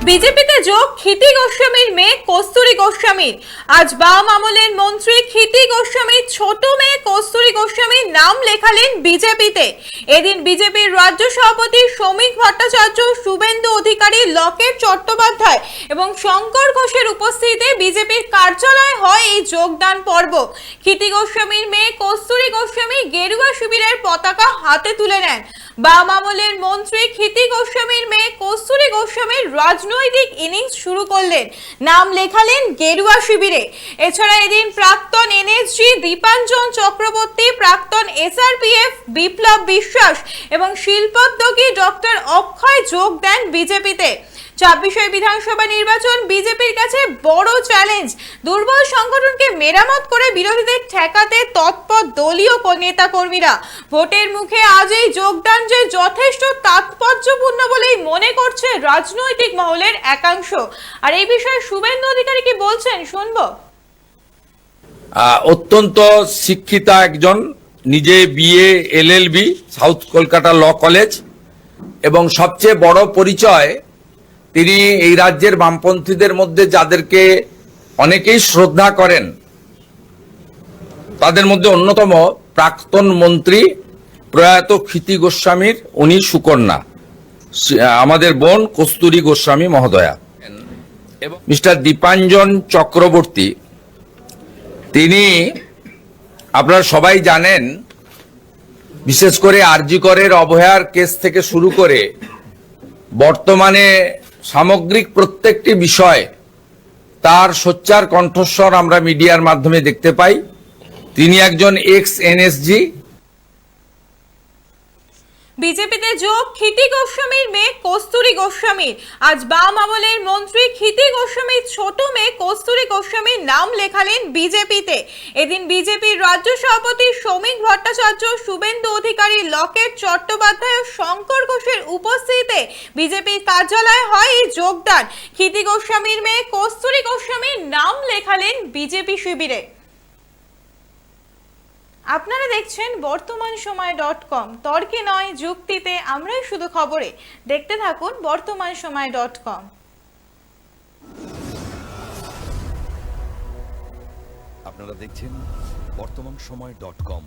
বিজেপিতে যোগ ক্ষিতি গোস্বামীর মেয়ে কস্তুরী গোস্বামীর। আজ বাম আমলের মন্ত্রী ক্ষিতি গোস্বামীর ছোট মেয়ে কস্তুরী গোস্বামীর নাম লেখালেন বিজেপিতে। এদিন বিজেপির রাজ্য সভাপতি শ্রমিক ভট্টাচার্য, শুভেন্দু অধিকারী, লকেট চট্টোপাধ্যায় এবং শঙ্কর ঘোষের উপস্থিতিতে বিজেপির কার্যালয়ে হয় এই যোগদান পর্ব। ক্ষিতি গোস্বামীর মেয়ে কস্তুরী গোস্বামী গেরুয়া শিবিরের পতাকা হাতে তুলে নেন। বাম আমলের মন্ত্রী ক্ষিতি গোস্বামীর মেয়ে কস্তুরী গোস্বামীর রাজনৈতিক ইনিংস শুরু করলেন, নাম লেখালেন গেরুয়া শিবিরে। এছাড়া এদিন প্রাক্তন এনএসজি দীপাঞ্জন চক্রবর্তী, প্রাক্তন এসআরপিএফ বিপ্লব বিশ্বাস এবং শিল্পোদ্যোগী ডক্টর অক্ষয় যোগ দেন বিজেপিতে। 26 বিধানসভা নির্বাচন বিজেপির কাছে বড় চ্যালেঞ্জ। দুর্বল সংগঠনকে মেরামত করে বিরোধীদের ঠেকাতে তৎপর দলীয় নেতা কর্মীরা। ভোটের মুখে আজ এই যোগদান যে যথেষ্ট তাৎপর্যপূর্ণ বলেই মনে করছে রাজনৈতিক মহলের একাংশ। আর এই বিষয়ে শুভেন্দু অধিকারী কি বলছেন শুনবো। অত্যন্ত শিক্ষিতা একজন, নিজে BA LLB South Kolkata law college, এবং সবচেয়ে বড় পরিচয় তিনি এই রাজ্যের বামপন্থীদের মধ্যে যাদেরকে অনেকেই শ্রদ্ধা করেন তাদের মধ্যে অন্যতম প্রাক্তন মন্ত্রী প্রয়াত ক্ষিতি গোস্বামীর উনি সুকন্যা, আমাদের বোন কস্তুরী গোস্বামী মহোদয়া। এবং মিস্টার দীপাঞ্জন চক্রবর্তী, তিনি আপনারা সবাই জানেন, বিশেষ করে আরজি করের অবহেলার কেস থেকে শুরু করে বর্তমানে সামগ্রিক প্রত্যেকটি বিষয় তার সোচ্চার কণ্ঠস্বর আমরা মিডিয়ার মাধ্যমে দেখতে পাই। তিনি একজন এক্স এনএসজি। বিজেপিতে যোগ ক্ষিতি গোস্বামীর মেয়ে কস্তুরী গোস্বামীর। আজ বাম আমলের মন্ত্রী ক্ষিতি গোস্বামীর ছোট মেয়ে কস্তুরী গোস্বামীর নাম লেখালেন বিজেপিতে। এদিন বিজেপির রাজ্য সভাপতি শ্রমিক ভট্টাচার্য, শুভেন্দু অধিকারী, লকেট চট্টোপাধ্যায় ও শঙ্কর ঘোষের উপস্থিতিতে বিজেপির কার্যালয়ে হয় এই যোগদান। ক্ষিতি গোস্বামীর মেয়ে কস্তুরী গোস্বামীর নাম লেখালেন বিজেপি শিবিরে। আপনারা দেখছেন বর্তমান সময় .com। তর্কে নয়, যুক্তিতে আমরাই শুধু খবরে। দেখতে থাকুন বর্তমান সময় .com। আপনারা দেখছেন বর্তমান সময় .com।